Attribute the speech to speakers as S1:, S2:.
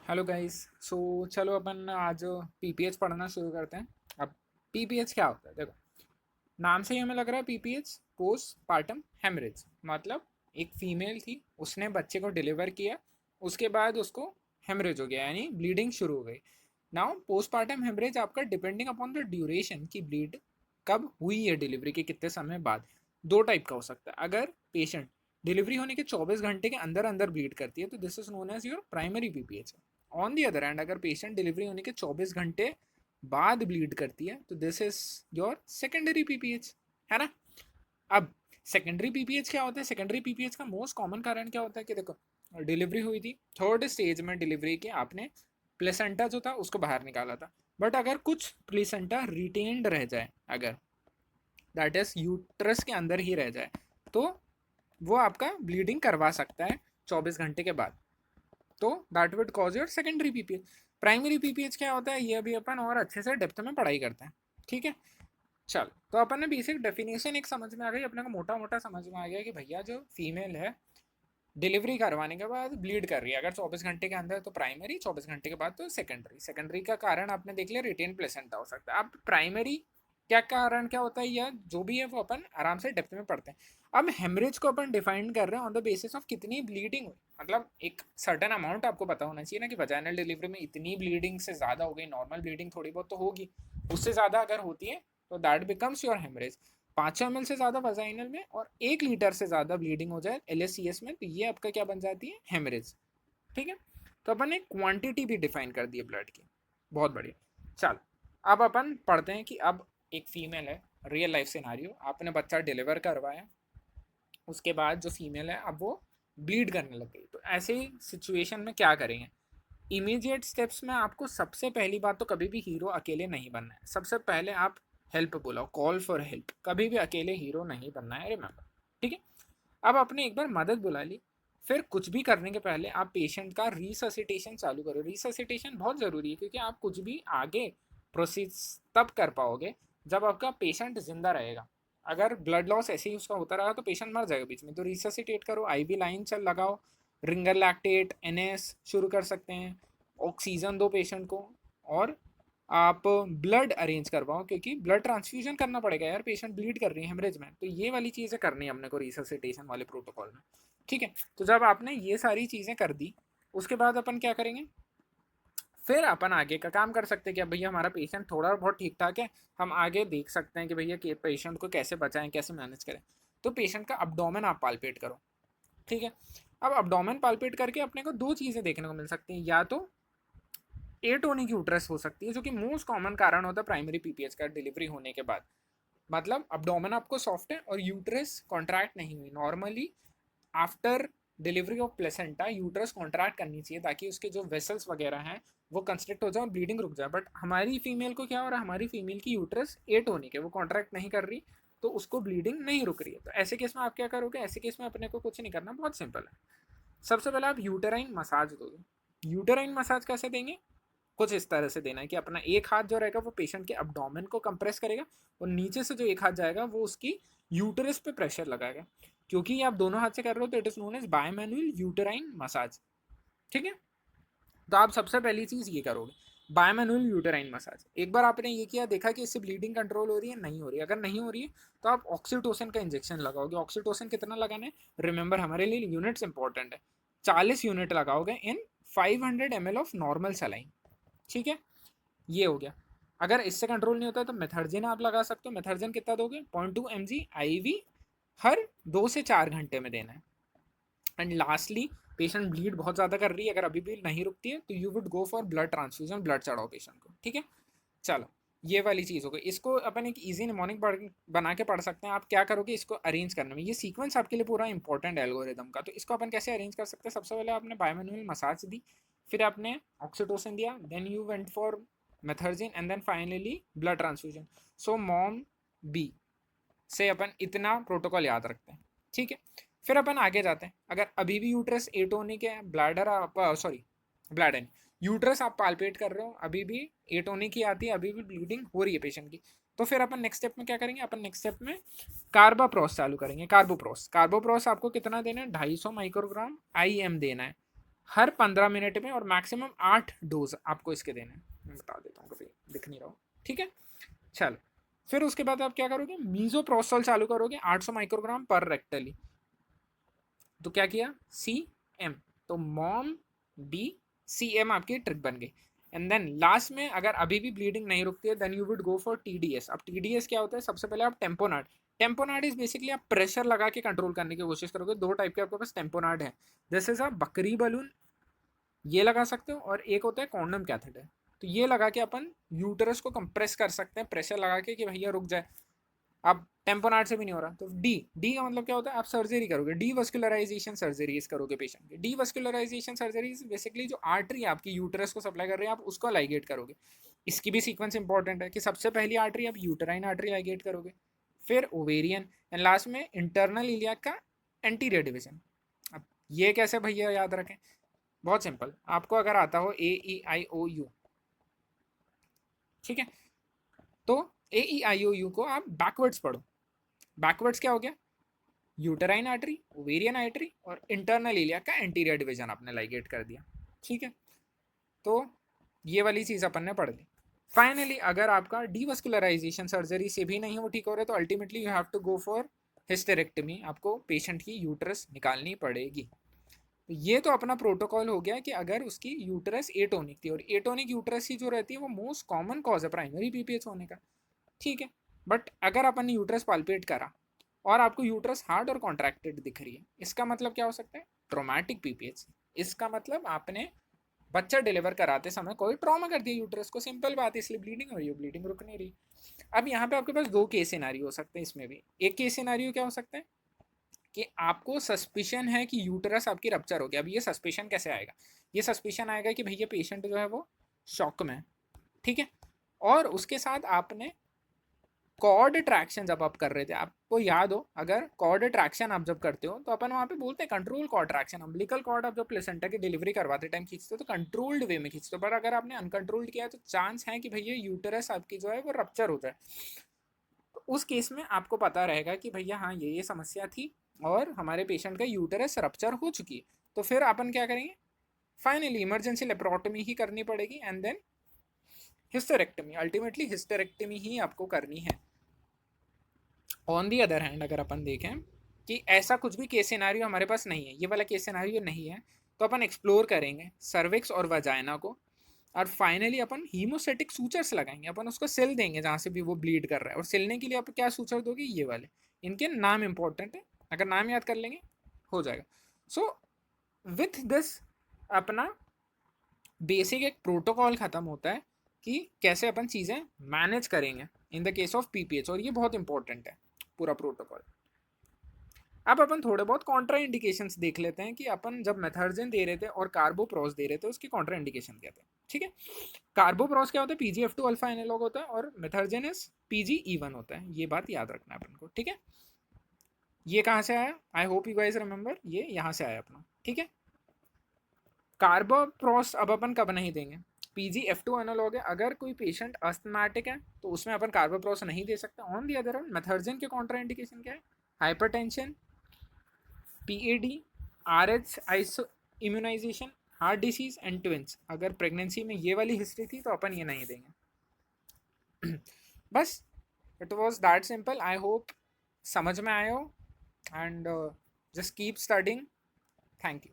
S1: Hello guys. चलो अपन आज PPH पढ़ना शुरू करते हैं। अब पीपीएच क्या होता है, देखो नाम से ही हमें लग रहा है पीपीएच पोस्ट पार्टम हेमरेज। मतलब एक फीमेल थी, उसने बच्चे को डिलीवर किया, उसके बाद उसको हेमरेज हो गया, यानी ब्लीडिंग शुरू हो गई। नाउ पोस्टपार्टम हेमरेज आपका डिपेंडिंग अपॉन द ड्यूरेशन की ब्लीड कब हुई है, डिलीवरी के कितने समय बाद, दो टाइप का हो सकता है। अगर पेशेंट डिलीवरी होने के 24 घंटे के अंदर अंदर ब्लीड करती है तो this is known as your primary PPH. On the other hand अगर पेशेंट डिलीवरी होने के 24 घंटे बाद ब्लीड करती है तो this is your secondary PPH, है ना। अब सेकेंडरी पीपीएच क्या होता है? सेकेंडरी पीपीएच का मोस्ट कॉमन कारण क्या होता है कि देखो डिलीवरी हुई थी, थर्ड स्टेज में डिलीवरी के आपने प्लेसेंटा जो था उसको बाहर निकाला था, बट अगर कुछ प्लेसेंटा रिटेन्ड रह जाए, अगर दैट इज यूट्रस के अंदर ही रह जाए, तो वो आपका ब्लीडिंग करवा सकता है 24 घंटे के बाद। तो that would cause your secondary PPH. Primary PPH क्या होता है ये अभी अपन और अच्छे से डेप्थ में पढ़ाई करते हैं, ठीक है। चल, तो अपन ने बेसिक डेफिनेशन एक समझ में आ गई, अपने को मोटा मोटा समझ में आ गया कि भैया जो फीमेल है डिलीवरी करवाने के बाद ब्लीड कर रही है, अगर 24 घंटे के अंदर तो प्राइमरी, 24 घंटे के बाद तो सेकेंडरी। सेकेंडरी का कारण आपने देख लिया, रिटेन प्लेसेंटा हो सकता है। अब प्राइमरी क्या कारण क्या होता है या जो भी है वो अपन आराम से डेप्थ में पढ़ते हैं। अब हेमरेज को अपन डिफाइन कर रहे हैं ऑन द बेसिस ऑफ कितनी ब्लीडिंग हुई, मतलब एक सर्टन अमाउंट आपको पता होना चाहिए ना कि वजाइनल डिलीवरी में इतनी ब्लीडिंग से ज़्यादा हो गई, नॉर्मल ब्लीडिंग थोड़ी बहुत तो होगी, उससे ज़्यादा अगर होती है तो that becomes your haemorrhage. 500 ml से ज़्यादा वजाइनल में और 1 लीटर से ज़्यादा ब्लीडिंग हो जाए एलएससीएस में तो ये आपका क्या बन जाती है, हेमरेज, ठीक है। तो अपन ने क्वांटिटी भी डिफाइन कर दी है ब्लड की, बहुत बढ़िया। चल, अब अपन पढ़ते हैं कि अब एक फीमेल है, रियल लाइफ सिनारियो, आपने बच्चा डिलीवर करवाया, उसके बाद जो फीमेल है अब वो ब्लीड करने लग गई, तो ऐसे ही सिचुएशन में क्या करेंगे। इमीडिएट स्टेप्स में आपको सबसे पहली बात तो कभी भी हीरो अकेले नहीं बनना है, सबसे पहले आप हेल्प बुलाओ, कॉल फॉर हेल्प, कभी भी अकेले हीरो नहीं बनना है, रिमेंबर, ठीक है। अब आपने एक बार मदद बुला ली, फिर कुछ भी करने के पहले आप पेशेंट का रिससिटेशन चालू करो। रिससिटेशन बहुत ज़रूरी है क्योंकि आप कुछ भी आगे प्रोसीड तब कर पाओगे जब आपका पेशेंट जिंदा रहेगा। अगर ब्लड लॉस ऐसे ही उसका होता रहा तो पेशेंट मर जाएगा बीच में, तो रिससिटेट करो, आईवी लाइन चल लगाओ, रिंगर लैक्टेट एनएस शुरू कर सकते हैं, ऑक्सीजन दो पेशेंट को, और आप ब्लड अरेंज करवाओ क्योंकि ब्लड ट्रांसफ्यूजन करना पड़ेगा यार, पेशेंट ब्लीड कर रही है हेमरेज में, तो ये वाली चीज़ें करनी है अपने को रिससिटेशन वाले प्रोटोकॉल में, ठीक है। तो जब आपने ये सारी चीज़ें कर दी उसके बाद अपन क्या करेंगे, फिर अपन आगे का काम कर सकते हैं कि अब भैया हमारा पेशेंट थोड़ा बहुत ठीक ठाक है, हम आगे देख सकते हैं कि भैया कि पेशेंट को कैसे बचाएं, कैसे मैनेज करें। तो पेशेंट का अब्डोमेन आप पालपेट करो, ठीक है। अब अब्डोमेन पालपेट करके अपने को दो चीज़ें देखने को मिल सकती हैं, या तो एटोनिक यूट्रस हो सकती है जो कि मोस्ट कॉमन कारण होता है प्राइमरी पीपीएच का डिलीवरी होने के बाद, मतलब अब्डोमेन आपको सॉफ्ट है और यूट्रस कॉन्ट्रैक्ट नहीं हुई। Normally after delivery of placenta uterus contract करनी चाहिए ताकि उसके जो वेसल्स वगैरह हैं वो कंस्ट्रिक्ट हो जाए और ब्लीडिंग रुक जाए, बट हमारी फीमेल को क्या हो रहा है, हमारी फीमेल की यूट्रस एटोनिक है, वो कॉन्ट्रैक्ट नहीं कर रही, तो उसको ब्लीडिंग नहीं रुक रही है। तो ऐसे केस में आप क्या करोगे, ऐसे केस में अपने को कुछ नहीं करना, बहुत सिंपल है। सबसे पहले आप यूटेराइन मसाज दोगे। यूटेराइन मसाज कैसे देंगे, कुछ इस तरह से देना है कि अपना एक हाथ जो रहेगा वो पेशेंट के अब्डोमेन को कंप्रेस करेगा और नीचे से जो एक हाथ जाएगा वो उसकी यूटरस पे प्रेशर लगाएगा। क्योंकि ये आप दोनों हाथ से कर रहे हो तो it is known as bimanual uterine massage, ठीक है। तो आप सबसे पहली चीज ये करोगे, बायोमैनुअल यूटेराइन मसाज। एक बार आपने ये किया, देखा कि इससे ब्लीडिंग कंट्रोल हो रही है, नहीं हो रही है, अगर नहीं हो रही है तो आप ऑक्सीटोसिन का इंजेक्शन लगाओगे। ऑक्सीटोसिन कितना लगाना है, रिमेंबर हमारे लिए यूनिट्स इंपॉर्टेंट है, 40 यूनिट लगाओगे इन 500 ml ऑफ नॉर्मल सलाइन, ठीक है। ये हो गया। अगर इससे कंट्रोल नहीं होता तो मेथर्जिन आप लगा सकते हो। मेथर्जिन कितना दोगे, 0.2 mg IV हर 2 से 4 घंटे में देना है। एंड लास्टली पेशेंट ब्लीड बहुत ज़्यादा कर रही है, अगर अभी भी नहीं रुकती है तो you would go for blood transfusion, blood चढ़ाओ पेशेंट को, ठीक है। चलो, ये वाली चीज़ हो गई। इसको अपन एक ईजी निमोनिक बना के पढ़ सकते हैं। आप क्या करोगे, इसको अरेंज करने में ये सीक्वेंस आपके लिए पूरा इंपॉर्टेंट है एल्गोरिदम का, तो इसको अपन कैसे अरेंज कर सकते हैं। सबसे पहले आपने बायोमैनुअल मसाज दी, फिर आपने ऑक्सीटोसिन दिया, then you went for Methergine and then finally blood transfusion. So मॉम बी से अपन इतना प्रोटोकॉल याद रखते हैं, ठीक है। फिर अपन आगे जाते हैं, अगर अभी भी यूट्रस एटोनिक है, ब्लैडर आप सॉरी ब्लैडर यूट्रस आप पालपेट कर रहे हो, अभी भी एटोनिक ही आती है, अभी भी ब्लीडिंग हो रही है पेशेंट की, तो फिर अपन नेक्स्ट स्टेप में क्या करेंगे, अपन नेक्स्ट स्टेप में कार्बाप्रोस चालू करेंगे। कार्बोप्रोस आपको कितना देना है, 250 माइक्रोग्राम IM देना है। हर 15 मिनट में, और मैक्सिमम 8 डोज आपको इसके देने हैं। मैं बता देता हूँ, कभी दिख नहीं रहा हो, ठीक है। चलो, फिर उसके बाद आप क्या करोगे, मीजोप्रोस्टॉल चालू करोगे 800 माइक्रोग्राम पर रेक्टली। तो क्या किया, सी एम, तो मॉम डी सी एम आपकी ट्रिक बन गई। एंड देन लास्ट में अगर अभी भी ब्लीडिंग नहीं रुकती है, then you would go for TDS. अब टीडीएस क्या होता है, सबसे पहले आप टेम्पोनाड, टेम्पोनाड इज बेसिकली आप प्रेशर लगा के कंट्रोल करने की कोशिश करोगे। दो टाइप के आपके पास टेम्पोनाड है, जैसे आप बकरी बलून ये लगा सकते हो, और एक होता है कॉन्डम कैथेटर। तो ये लगा के अपन यूटरस को कंप्रेस कर सकते हैं, प्रेशर लगा के कि भैया रुक जाए। अब टेम्पोनाड से भी नहीं हो रहा, तो डी, डी का मतलब क्या होता है, आप सर्जरी करोगे, डी वस्कुलराइजेशन सर्जरीज करोगे पेशेंट की। डी वस्कुलराइजेशन सर्जरीज बेसिकली जो आर्टरी आपकी यूटरस को सप्लाई कर रही है, आप उसको लाइगेट करोगे। इसकी भी सीक्वेंस इंपॉर्टेंट है कि सबसे पहली आर्टरी आप यूटराइन आर्टरी लाइगेट करोगे, फिर ओवेरियन, एंड लास्ट में इंटरनल इलियाक का एंटीरियर डिवीजन। अब ये कैसे भैया याद रखें, बहुत सिंपल, आपको अगर आता हो AEIOU, ठीक है, तो AEIOU को आप बैकवर्ड्स पढ़ो। बैकवर्ड्स क्या हो गया, यूटराइन आर्टरी, ओवेरियन आर्टरी और इंटरनल इलिया का एंटीरियर डिवीजन आपने लाइगेट कर दिया, ठीक है। तो ये वाली चीज़ अपन ने पढ़ ली। फाइनली अगर आपका डीवस्कुलराइजेशन सर्जरी से भी नहीं वो ठीक हो रहा है, तो ultimately you have to go for hysterectomy, आपको पेशेंट की यूटरस निकालनी पड़ेगी। ये तो अपना प्रोटोकॉल हो गया कि अगर उसकी यूटरस एटोनिक थी, और एटोनिक यूटरस ही जो रहती है वो मोस्ट कॉमन कॉज है प्राइमरी पीपीएच होने का, ठीक है। बट अगर अपन ने यूटरस पाल्पेट करा और आपको यूटरस हार्ड और कॉन्ट्रैक्टेड दिख रही है, इसका मतलब क्या हो सकता है, ट्रोमैटिक पीपीएच। इसका मतलब आपने बच्चा डिलीवर कराते समय कोई ट्रॉमा कर दिया यूटरस को, सिंपल बात है, इसलिए ब्लीडिंग हो रही है, ब्लीडिंग रुक नहीं रही। अब यहाँ पे आपके पास दो केस सिनारियो हो सकते हैं इसमें भी। एक केस सिनारियो क्या हो सकता है कि आपको सस्पिशन है कि यूटरस आपकी रप्चर हो गया। अब ये सस्पिशन कैसे आएगा, ये सस्पिशन आएगा कि भैया पेशेंट जो है वो शॉक में, ठीक है, और उसके साथ आपने कॉर्ड ट्रैक्शन जब आप कर रहे थे, आपको याद हो, अगर कॉर्ड ट्रैक्शन आप जब करते हो तो अपन वहाँ पे बोलते हैं control cord traction. Umbilical cord आप जब प्लेसेंटा की डिलीवरी करवाते टाइम खींचते हो तो कंट्रोल्ड वे में खींचते हो, पर अगर आपने अनकंट्रोल्ड किया तो चांस है कि भैया यूटरस आपकी जो है वो रप्चर हो जाए। तो उस केस में आपको पता रहेगा कि भैया हाँ ये समस्या थी और हमारे पेशेंट का यूटरस रप्चर हो चुकी है। तो फिर अपन क्या करेंगे, फाइनली इमरजेंसी लेप्रोटमी ही करनी पड़ेगी, and then hysterectomy, ultimately hysterectomy ही आपको करनी है। ऑन दी अदर हैंड अगर अपन देखें कि ऐसा कुछ भी केस सिनारियो हमारे पास नहीं है, ये वाला केस सिनारियो नहीं है, तो अपन एक्सप्लोर करेंगे सर्विक्स और वजाइना को, और फाइनली अपन हीमोस्टेटिक सूचर्स लगाएंगे, अपन उसको सिल देंगे जहाँ से भी वो ब्लीड कर रहा है। और सिलने के लिए आप क्या सूचर दोगे, ये वाले, इनके नाम इंपॉर्टेंट है, अगर नाम याद कर लेंगे हो जाएगा। सो विथ दिस अपना बेसिक एक प्रोटोकॉल खत्म होता है कि कैसे अपन चीज़ें मैनेज करेंगे in the case of PPH, और ये बहुत इंपॉर्टेंट है पूरा प्रोटोकॉल। अब अपन थोड़े बहुत कॉन्ट्रा इंडिकेशंस देख लेते हैं कि अपन जब मेथर्जिन दे रहे थे और कार्बोप्रोस दे रहे थे उसकी कॉन्ट्रा इंडिकेशन क्या थे, ठीक है। कार्बोप्रोस क्या होता है, PGF2 अल्फा एनालॉग होता है, और मेथर्जिन इज PGE1 होता है, ये बात याद रखना है अपन को, ठीक है। ये कहाँ से आया, I hope you guys remember, ये यहाँ से आया अपना, ठीक है। कार्बोप्रोस अब अपन कब नहीं देंगे, PGF2 एनालॉग है, अगर कोई पेशेंट अस्थमैटिक है तो उसमें अपन कार्बोप्रोस नहीं दे सकते। On the other hand Methergine के कॉन्ट्रा इंडिकेशन क्या है, hypertension, PAD, RH isoimmunisation, heart disease and twins. अगर प्रेगनेंसी में ये वाली हिस्ट्री थी तो अपन ये नहीं देंगे। बस it was that simple, I hope समझ में आए हो, and just keep studying, thank you.